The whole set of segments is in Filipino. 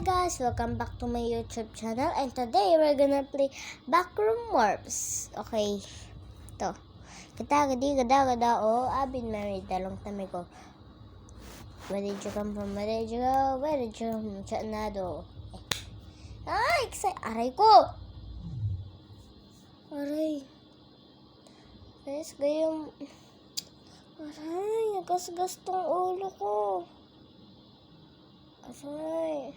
guys, welcome back to my YouTube channel, and today we're gonna play Backroom Warps. Okay, to gada oh, I've been married a long time ago. Where did you come from? Where did you go? Where did you come? Chanado. Ay, aray ko! Aray. Guys, gayong... Aray, nagasgas tong ulo ko. Aray.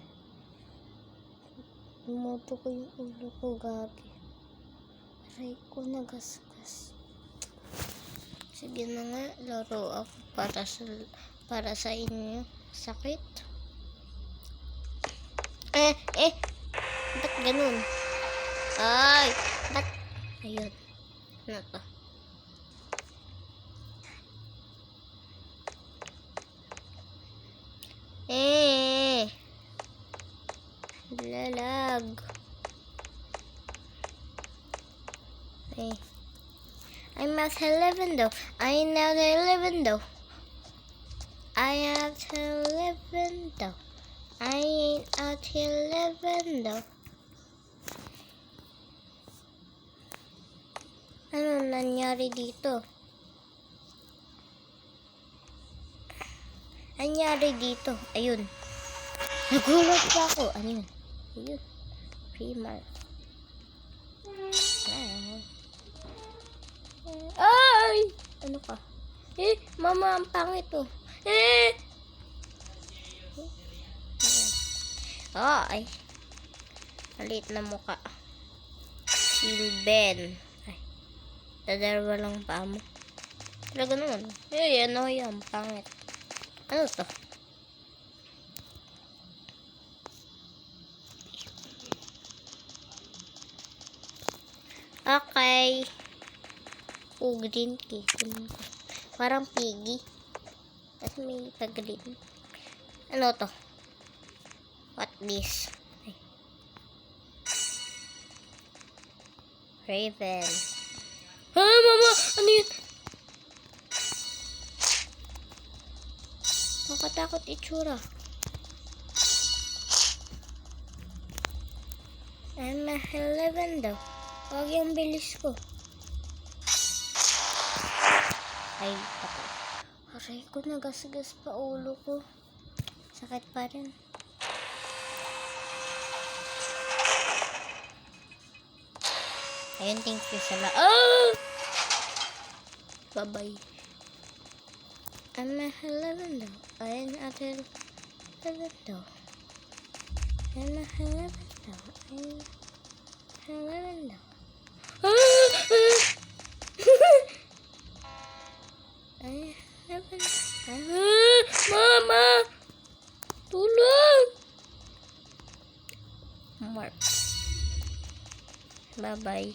Lumoto ko yung ulo ko, gabi. Aray ko, nagasgas. Sige na nga, laro ako para sa inyo. Sakit. Ba't ganun? Ay, ba't? Ayun. Ano to? Lalag. I'm at 11 though. I'm at 11 though. I at 11 though. I ain't at 11 though. Ano nangyari dito? Nangyari dito. Ayun. Nagulat pa ako. Ayun. Ayun. Primark. Ay! Ano ka? Mama, ang pangit to. Ay. Malit na mukha. Silben. Ay. Dadarawa lang pa mo. Talaga naman. Ano yan? Pangit. Ano to? Okay. Green key. Parang piggy. At may pag-green. Ano to? What this? Ay. Raven. Mama! Ano yun? Makatakot itsura. I'm a 11 daw. Huwag yung bilis ko. Ay, patay. Aray ko, nagasgas pa ulo ko. Sakit pa rin. Ayun, thank you sa Bye-bye. I'm a 11 daw. I'm at 11 daw. I'm a 11 daw. I'm 11 daw. Mama! Tulong! Mark. Bye-bye.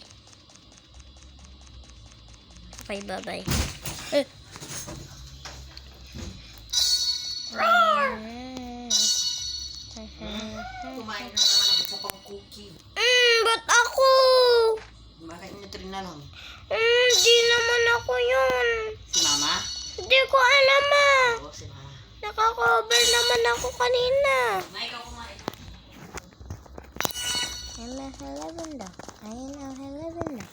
Okay, bye-bye. Kumain na naman ako sa pang-cookie. Ba't ako? Bakit niyo rin na nun? Di naman ako yun. Si Mama? Hindi ko alam Oo, si Mama. Naka-cover naman ako kanina. May ikaw kumain. I'm a 11 daw. I'm a 11 daw.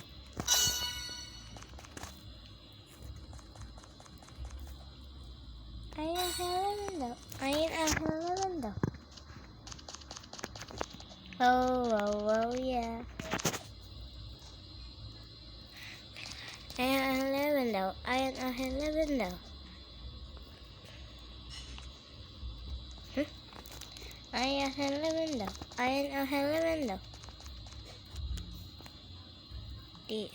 I'm a 11 daw. I'm a 11 daw. Oh, yeah. I'm a 11 daw. I'm a 11 daw. I am 11 daw. I am 11 daw. Di.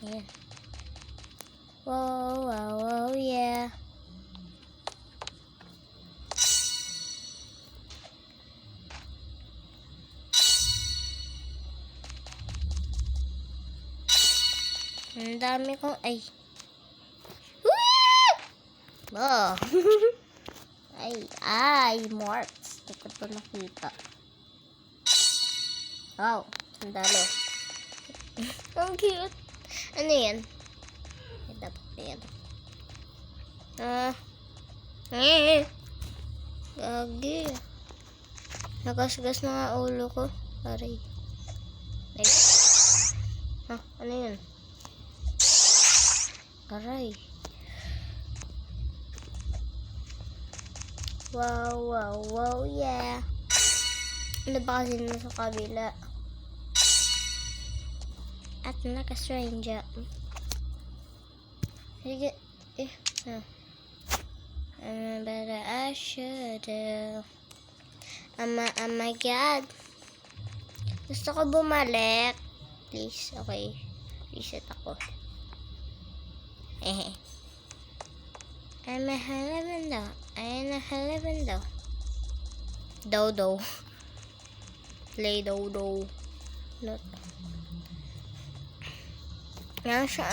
Yeah. Whoa, yeah. Ang dami kong, Oh. Ay, Morts. Hindi ko ito nakita. Oh, Sandalo. Ang cute. Ano yan? Dapat na yan. Gagi. Nagasgas na nga ulo ko. Aray. Ano yun? Aray. Wow, yeah. Ano ba kasi nasa kabila? At naka-stranger. Sige. But I should oh my God. Gusto ko bumalik. Please, okay. Reset ako. I'm a halaman daw. Dodo. Play dodo. Not. Nasa.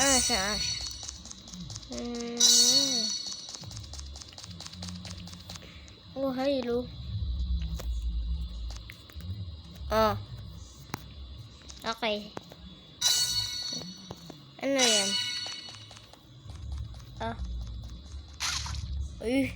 Oh, hello. Oh. Okay. Ano yan? Uy.